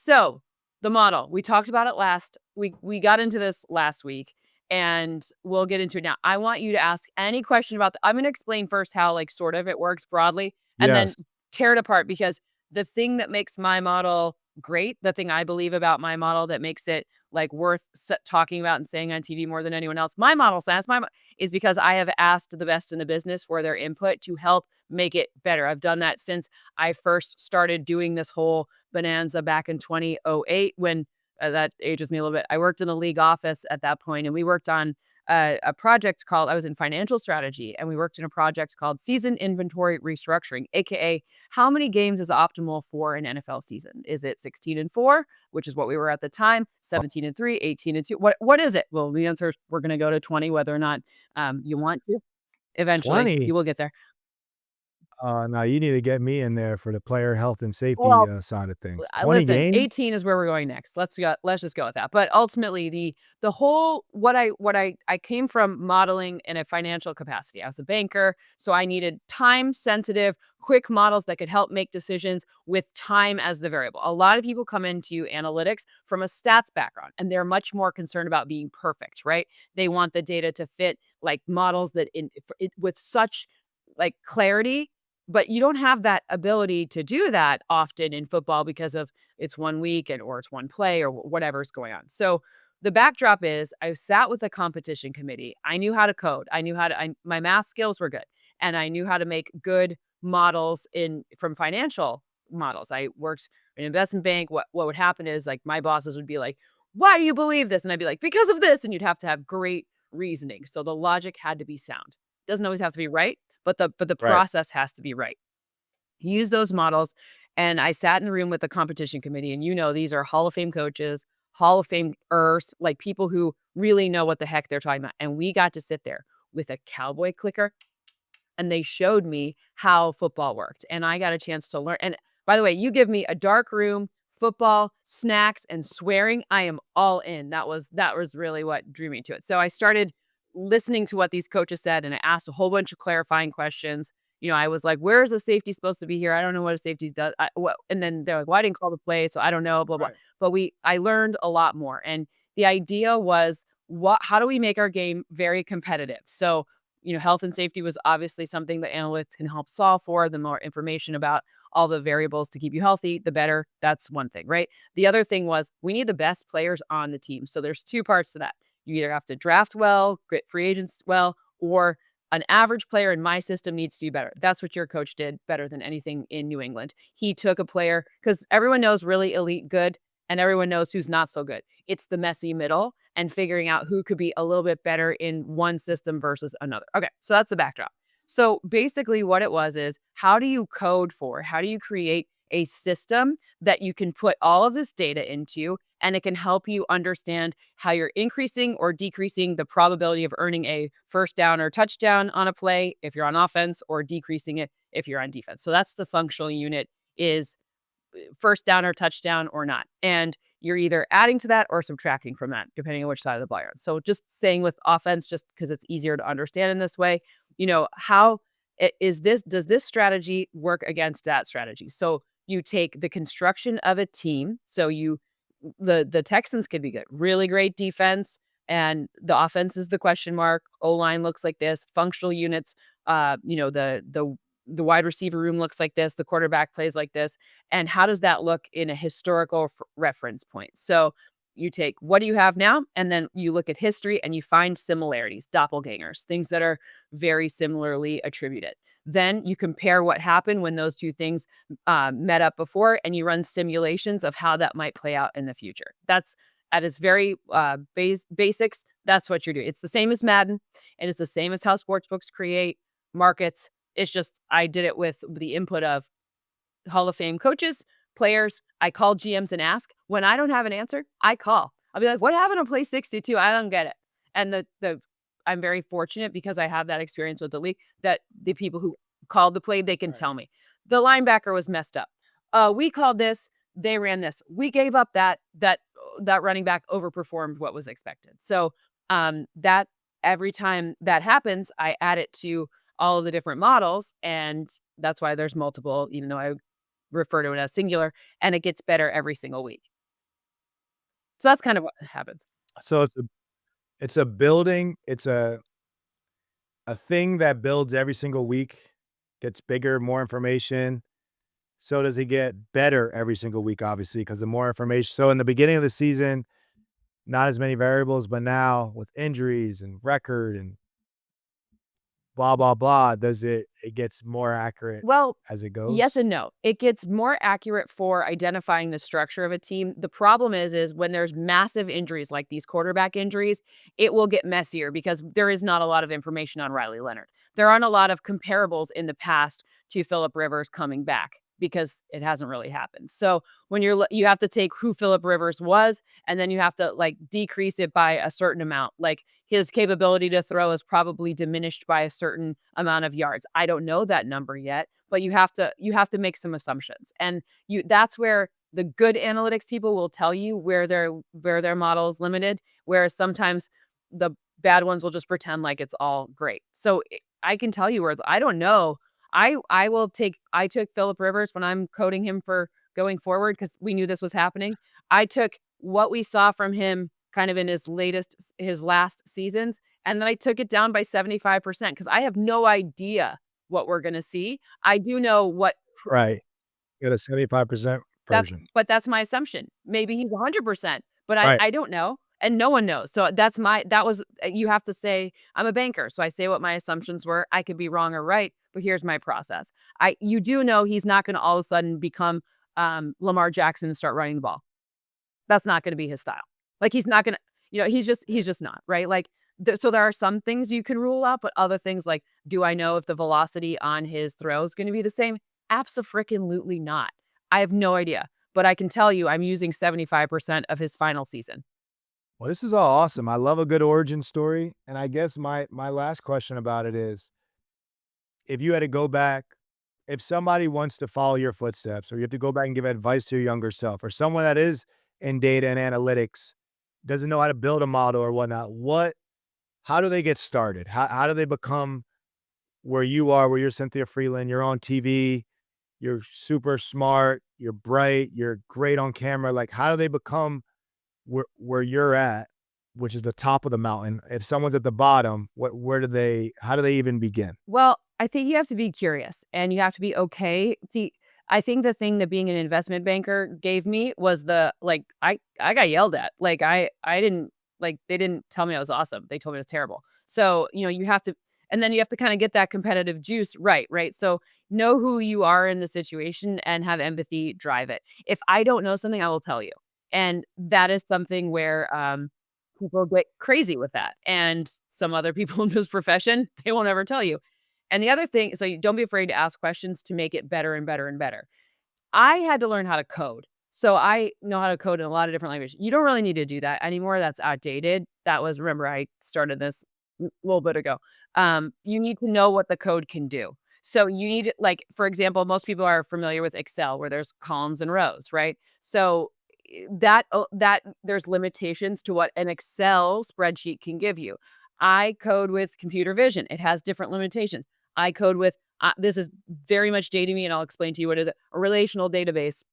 So the model, we talked about it we got into this last week, and we'll get into it now. I want you to ask any question about I'm going to explain first how like sort of it works broadly, and then Yes. tear it apart, because the thing that makes my model great, the thing I believe about my model that makes it like worth talking about and saying on TV more than anyone else, my model says is because I have asked the best in the business for their input to help make it better. I've done that since I first started doing this whole bonanza back in 2008, when that ages me a little bit. I worked in the league office at that point, and we worked on a project called, I was in financial strategy, and we worked in a project called season inventory restructuring, aka how many games is optimal for an NFL season? Is it 16-4, which is what we were at the time, 17-3, 18-2? What is it? Well, the answer is we're going to go to 20, whether or not you want to. Eventually, 20? you will get there. No, you need to get me in there for the player health and safety, Well, side of things. 20 listen, games? 18 is where we're going next. Let's just go with that. But ultimately, the whole what I came from modeling in a financial capacity. I was a banker, so I needed time sensitive, quick models that could help make decisions with time as the variable. A lot of people come into analytics from a stats background, and they're much more concerned about being perfect, right? They want the data to fit like models that with such like clarity, but you don't have that ability to do that often in football because of it's 1 week or it's one play or whatever's going on. So the backdrop is I sat with a competition committee. I knew how to code. I knew how to my math skills were good, and I knew how to make good models in from financial models. I worked in an investment bank. What would happen is like my bosses would be like, "Why do you believe this?" And I'd be like, "Because of this." And you'd have to have great reasoning. So the logic had to be sound. Doesn't always have to be right, but the Right. process has to be right. Use those models, and I sat in the room with the competition committee, and these are Hall of Fame coaches, Hall of Fame-ers, like people who really know what the heck they're talking about, and we got to sit there with a cowboy clicker, and they showed me how football worked, and I got a chance to learn. And by the way, you give me a dark room, football, snacks, and swearing, I am all in. That was really what drew me to it. So I started listening to what these coaches said, and I asked a whole bunch of clarifying questions. I was like, "Where is the safety supposed to be here? I don't know what a safety does." And then they're like, "Well, I didn't call the play, so I don't know." Blah blah. Right. But I learned a lot more, and the idea was, how do we make our game very competitive? So health and safety was obviously something that analytics can help solve for. The more information about all the variables to keep you healthy, the better. That's one thing, right? The other thing was we need the best players on the team. So there's two parts to that. You either have to draft well, get free agents well, or an average player in my system needs to be better. That's what your coach did better than anything in New England. He took a player because everyone knows really elite good and everyone knows who's not so good. It's the messy middle and figuring out who could be a little bit better in one system versus another. Okay, so that's the backdrop. So basically, what it was is how do you how do you create a system that you can put all of this data into, and it can help you understand how you're increasing or decreasing the probability of earning a first down or touchdown on a play if you're on offense, or decreasing it if you're on defense. So that's the functional unit, is first down or touchdown or not. And you're either adding to that or subtracting from that, depending on which side of the ball you're on. So just staying with offense, just because it's easier to understand in this way, how does this strategy work against that strategy? So you take the construction of a team. So the Texans could be good, really great defense, and the offense is the question mark. O-line looks like this, functional units, the wide receiver room looks like this, the quarterback plays like this. And how does that look in a historical reference point? So you take what do you have now, and then you look at history and you find similarities, doppelgangers, things that are very similarly attributed. Then you compare what happened when those two things met up before, and you run simulations of how that might play out in the future. That's at its very basics. That's what you're doing. It's the same as Madden, and it's the same as how sportsbooks create markets. It's just I did it with the input of Hall of Fame coaches, players. I call GMs and ask. When I don't have an answer, I call. I'll be like, "What happened on play 62? I don't get it." And the I'm very fortunate because I have that experience with the league that the people who called the play, they can Right. tell me. The linebacker was messed up. We called this, they ran this. We gave up that running back overperformed what was expected. So that every time that happens, I add it to all of the different models, and that's why there's multiple, even though I refer to it as singular, and it gets better every single week. So that's kind of what happens. So it's a building, it's a thing that builds every single week, gets bigger, more information. So does it get better every single week, obviously, because the more information. So in the beginning of the season, not as many variables, but now with injuries and record and blah, blah, blah, it gets more accurate Well, as it yes goes? and no. It gets more accurate for identifying the structure of a team. The problem is when there's massive injuries like these quarterback injuries, it will get messier because there is not a lot of information on Riley Leonard. There aren't a lot of comparables in the past to Philip Rivers coming back because it hasn't really happened. So when you have to take who Philip Rivers was and then you have to like decrease it by a certain amount. Like his capability to throw is probably diminished by a certain amount of yards. I don't know that number yet, but you have to make some assumptions. And you that's where the good analytics people will tell you where their model is limited, whereas sometimes the bad ones will just pretend like it's all great. So I can tell you where I don't know. I took Philip Rivers when I'm coding him for going forward because we knew this was happening. I took what we saw from him kind of in his last seasons, and then I took it down by 75% because I have no idea what we're gonna see. I do know what Right. Get a 75% version. that's my assumption. Maybe he's 100%, but I Right. I don't know, and no one knows. So that was you have to say I'm a banker, so I say what my assumptions were. I could be wrong or right, but here's my process. You do know he's not gonna all of a sudden become, Lamar Jackson and start running the ball. That's not gonna be his style. Like, he's not gonna he's just not, right? Like, so there are some things you can rule out, but other things like, do I know if the velocity on his throw is gonna be the same? Abso-freaking-lutely not. I have no idea, but I can tell you I'm using 75% of his final season. Well, this is all awesome. I love a good origin story. And I guess my last question about it is, if you had to go back, if somebody wants to follow your footsteps, or you have to go back and give advice to your younger self, or someone that is in data and analytics, doesn't know how to build a model or whatnot, how do they get started? How do they become where you are, where you're Cynthia Frelund, you're on TV, you're super smart, you're bright, you're great on camera. Like, how do they become where you're at, which is the top of the mountain? If someone's at the bottom, how do they even begin? Well, I think you have to be curious and you have to be okay. See, I think the thing that being an investment banker gave me was I got yelled at. Like I didn't like they didn't tell me I was awesome. They told me I was terrible. So, you have to and then you have to kind of get that competitive juice right, right? So, know who you are in the situation and have empathy drive it. If I don't know something, I will tell you. And that is something where people get crazy with that. And some other people in this profession, they will never tell you. And the other thing, so you don't be afraid to ask questions to make it better and better and better. I had to learn how to code. So I know how to code in a lot of different languages. You don't really need to do that anymore. That's outdated. That was, remember, I started this a little bit ago. You need to know what the code can do. So you need, like, for example, most people are familiar with Excel where there's columns and rows, right? So that there's limitations to what an Excel spreadsheet can give you. I code with computer vision. It has different limitations. I code with this is very much dating me, and I'll explain to you what is it. A relational database.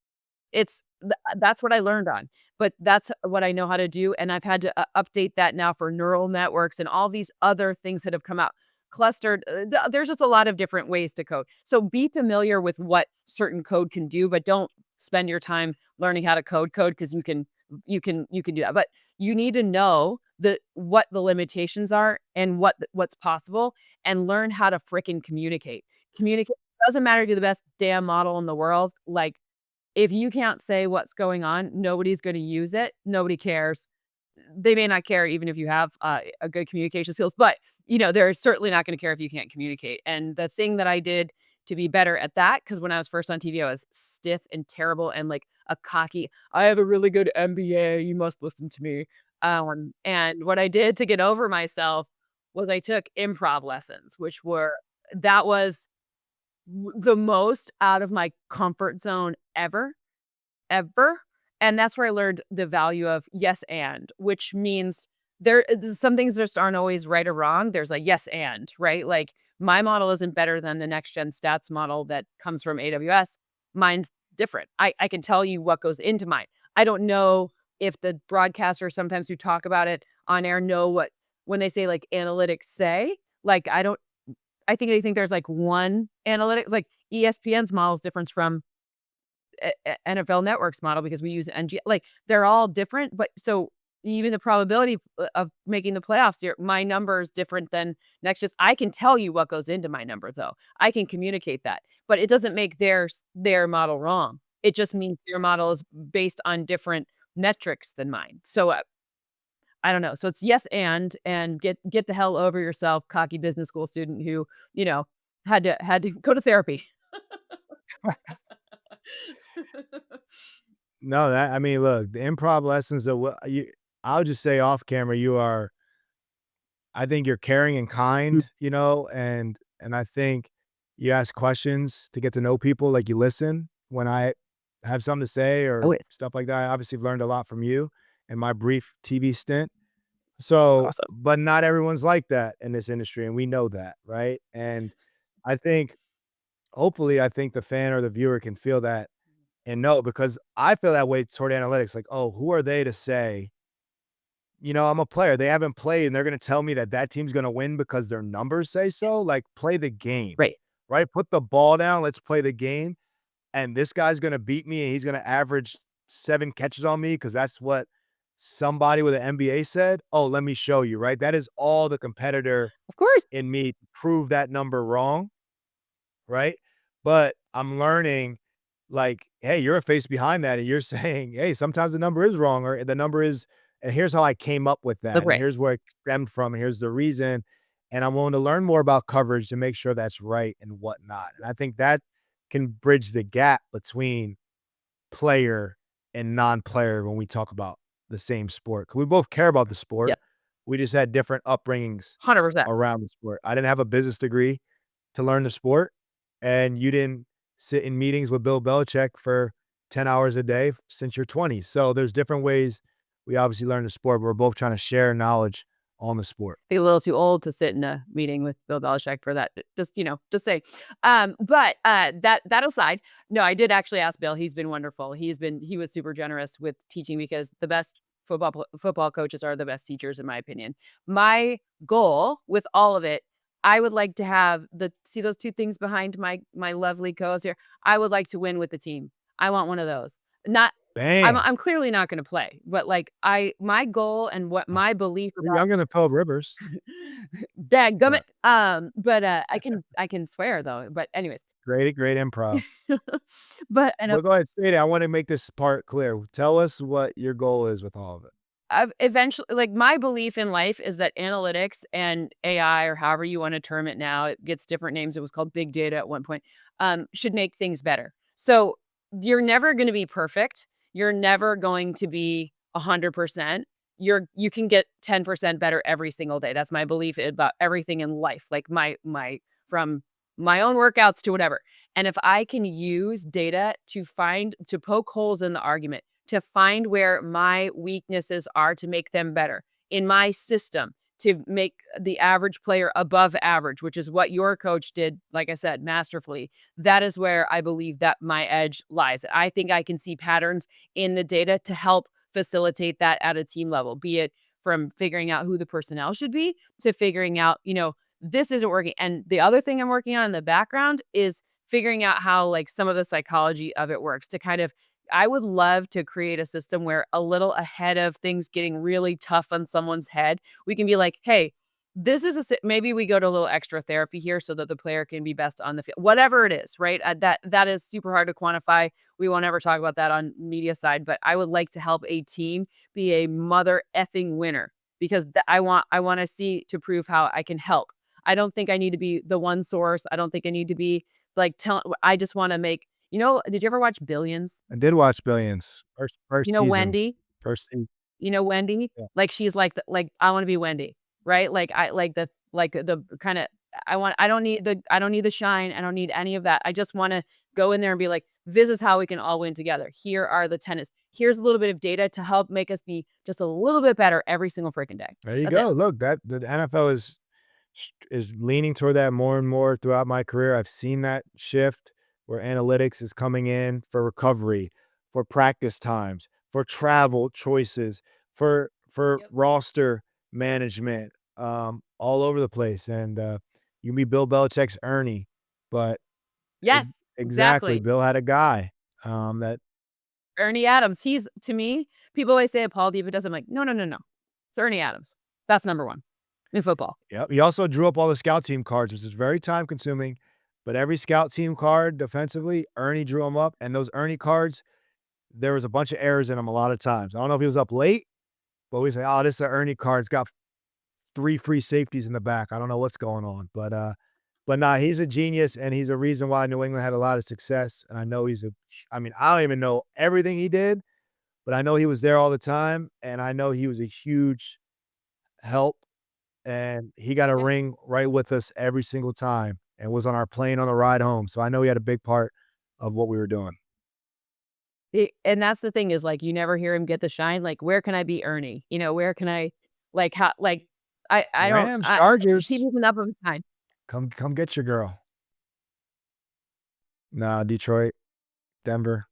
That's what I learned on, but that's what I know how to do, and I've had to, update that now for neural networks and all these other things that have come out. Clustered, there's just a lot of different ways to code. So be familiar with what certain code can do, but don't spend your time learning how to code because you can do that. But you need to know what the limitations are and what's possible and learn how to fricking communicate. Communicate doesn't matter if you're the best damn model in the world. Like if you can't say what's going on, nobody's gonna use it. Nobody cares. They may not care even if you have, a good communication skills, but, they're certainly not gonna care if you can't communicate, and the thing that I did to be better at that, because when I was first on TV, I was stiff and terrible and, like, a cocky, "I have a really good MBA, you must listen to me." And what I did to get over myself was I took improv lessons, that was the most out of my comfort zone ever, and that's where I learned the value of yes and, which means some things just aren't always right or wrong. There's like yes and, right? Like my model isn't better than the next gen stats model that comes from AWS. Mine's different. I can tell you what goes into mine. I don't know if the broadcasters sometimes who talk about it on air know what when they say, like, analytics say, like, I think they think there's, like, one analytics like, ESPN's model is different from NFL Network's model because we use NG like, they're all different, but so even the probability of making the playoffs here, my number is different than next just I can tell you what goes into my number, though. I can communicate that, but it doesn't make their model wrong. It just means their model is based on different metrics than mine. So, I don't know. So it's yes, and get the hell over yourself, cocky business school student who, you know, had to go to therapy. No, that I mean, look, the improv lessons of what you I'll just say off camera, you are I think you're caring and Mm. kind, and I think you ask questions to get to know people, like, you listen when I have something to say or Always. stuff like that. I obviously learned a lot from you in my brief TV stint. It's So, awesome. but not everyone's like that in this industry, and we know that, right? And I think hopefully, I think the fan or the viewer can feel that and know because I feel that way toward analytics, like, "Oh, who are they to say, I'm a player. They haven't played, and they're gonna tell me that that team's gonna win because their numbers say so? Like, play the game, Right. right? Put the ball down, let's play the game, and this guy's gonna beat me, and he's gonna average 7 catches on me because that's what somebody with an MBA said? Oh, let me show you," right? That is all the competitor Of course. in me to prove that number wrong, right? But I'm learning, like, hey, you're a face behind that, and you're saying, hey, sometimes the number is wrong, or the number is, and here's how I came up with Like, that, and right. here's where it stemmed from, and here's the reason. And I'm willing to learn more about coverage to make sure that's right and whatnot. And I think that can bridge the gap between player and non-player when we talk about the same sport. 'Cause we both care about the Yeah. sport. We just had different upbringings 100%. around the sport. I didn't have a business degree to learn the sport, and you didn't sit in meetings with Bill Belichick for 10 hours a day since you're 20. So there's different ways we obviously learn the sport, but we're both trying to share knowledge on the sport. Be a little too old to sit in a meeting with Bill Belichick for that. Just, just say. But that aside, no, I did actually ask Bill. He's been wonderful. He was super generous with teaching because the best football coaches are the best teachers, in my opinion. My goal with all of it, I would like to have the see those two things behind my lovely co-host here. I would like to win with the team. I want one of those. Not Bam. I'm clearly not gonna play, but, like, my goal and what Oh, my belief you're about younger than Philip Rivers. dadgummit, Yeah. but, I can swear though, but anyways. Great improv. But and, But go ahead, say that. I wanna make this part clear. Tell us what your goal is with all of it. I've eventually like, my belief in life is that analytics and AI or however you wanna term it now, it gets different names, it was called big data at one point, should make things better. So, you're never gonna be perfect, you're never going to be 100%, you can get 10% better every single day, that's my belief about everything in life, like, my from my own workouts to whatever, and if I can use data to poke holes in the argument, to find where my weaknesses are to make them better in my system to make the average player above average, which is what your coach did, like I said, masterfully. That is where I believe that my edge lies. I think I can see patterns in the data to help facilitate that at a team level, be it from figuring out who the personnel should be to figuring out, this isn't working. And the other thing I'm working on in the background is figuring out how like some of the psychology of it works to kind of I would love to create a system where a little ahead of things getting really tough on someone's head, we can be like, "Hey, this is maybe we go to a little extra therapy here so that the player can be best on the field." Whatever it is, right? That is super hard to quantify. We won't ever talk about that on media side, but I would like to help a team be a mother effing winner because I want to see to prove how I can help. I don't think I need to be the one source. I don't think I need to be like tell I just want to make did you ever watch Billions? I did watch Billions. First You know seasons. Wendy? First sea You know Wendy? Yeah. Like, she's like I wanna be Wendy, right? Like the kinda I don't need the shine, I don't need any of that. I just wanna go in there and be like, "This is how we can all win together. Here are the tenets. Here's a little bit of data to help make us be just a little bit better every single freaking day." There you That's it. go. Look, that the NFL is leaning toward that more and more throughout my career. I've seen that shift where analytics is coming in for recovery, for practice times, for travel choices, for Yep. roster management, all over the place, and, you meet Bill Belichick's Ernie, but e Yes, exactly, exactly. Bill had a guy, that Ernie Adams, he's to me, people always say Paul Diva does, I'm like, "No, no, no, no. It's Ernie Adams. That's number 1 in football." yep, he also drew up all the scout team cards, which is very time consuming, but every scout team card defensively, Ernie drew them up, and those Ernie cards, there was a bunch of errors in them a lot of times. I don't know if he was up late, but we say, "Oh, this is a Ernie card. It's got 3 free safeties in the back. I don't know what's going on." But nah, he's a genius, and he's a reason why New England had a lot of success, and I know he's a I mean, I don't even know everything he did, but I know he was there all the time, and I know he was a huge help, and he got a Yep. ring right with us every single time and was on our plane on the ride home, so I know he had a big part of what we were doing. And that's the thing is, like, you never hear him get the shine, like, "Where can I be Ernie?" You know, "Where can I" like, how like, I don't Rams, Chargers, TV is enough of a kind. come get your girl. Nah, Detroit, Denver.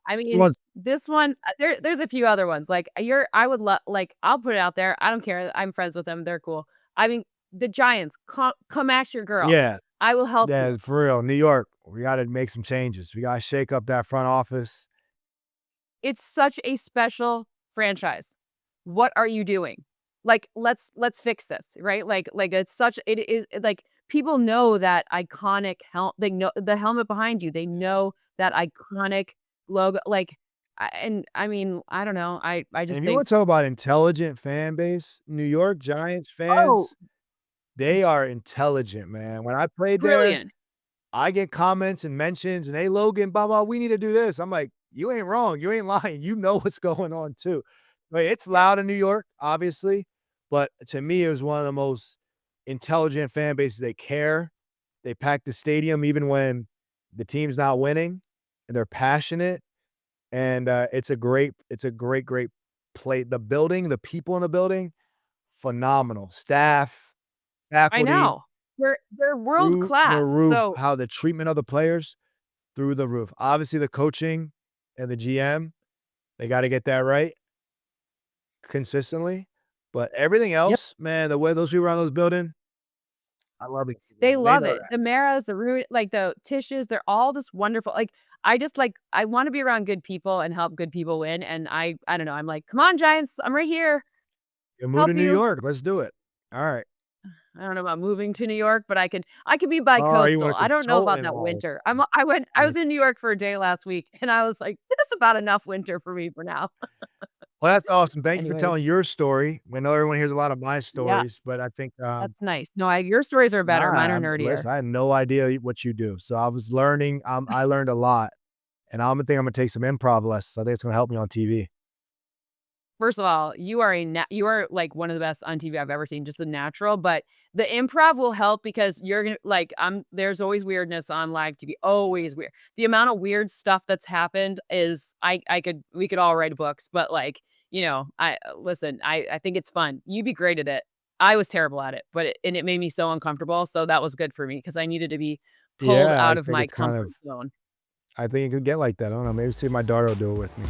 I Who mean, wants this one, there's a few other ones, like, I would love like, I'll put it out there, I don't care, I'm friends with them, they're cool. I mean, the Giants, come ask your girl. Yeah, I will help you. yeah, for real, New York, we gotta make some changes. We gotta shake up that front office. It's such a special franchise. What are you doing? Like, let's fix this, right? Like, it's such it is like, people know that iconic they know the helmet behind you, they know that iconic logo, like, and I mean, I don't know, I And just if you think, wanna talk about intelligent fan base, New York Giants "Oh, fans, they are intelligent, man. When I played there, brilliant." I get comments and mentions and, "Hey, Logan, blah, blah, we need to do this." I'm like, "You ain't wrong. You ain't lying. You know what's going on too." Like, it's Yep. loud in New York, obviously, but to me, it was one of the most intelligent fan bases. They care. They pack the stadium even when the team's not winning, and they're passionate, and, it's a great, great play the building, the people in the building, phenomenal. Staff, I faculty, know. They're world through the class, roof, so how the treatment of the players through the roof. Obviously, the coaching and the GM, they gotta get that right consistently, but everything yep. else, man, the way those people around those building, I love it. They They love know it. that. The Maras, the Root like, the Tishes, they're all just wonderful, like, I just, like I wanna be around good people and help good people win, and I don't know, I'm like, "Come on, Giants, I'm right here, You move to help New you." York, let's do it. Alright. I don't know about moving to New York, but I could be Oh, you want bi-coastal. a I don't know about consultant that role. winter. I was in New York for a day last week, and I was like, "This is about enough winter for me for now." Well, that's awesome. Thank you for Anyways, telling your story. We know everyone hears a lot of my yeah, stories, but I think, that's nice. No, your stories are better, mine nah, are I'm nerdier. listen, I had no idea what you do. So I was learning, I learned a lot, and I'm gonna take some improv lessons. I think it's gonna help me on TV. First of all, you are, like, one of the best on TV I've ever seen, just a natural, but the improv will help because you're gonna like, there's always weirdness on live TV, always weird. The amount of weird stuff that's happened is I could we could all write books, but, like, I listen, I think it's fun. You'd be great at it. I was terrible at it, but it made me so uncomfortable, so that was good for me because I needed to be pulled Yeah, I out of think my it's kind comfort of zone. I think it could get like that. I don't know, maybe see if my daughter will do it with me.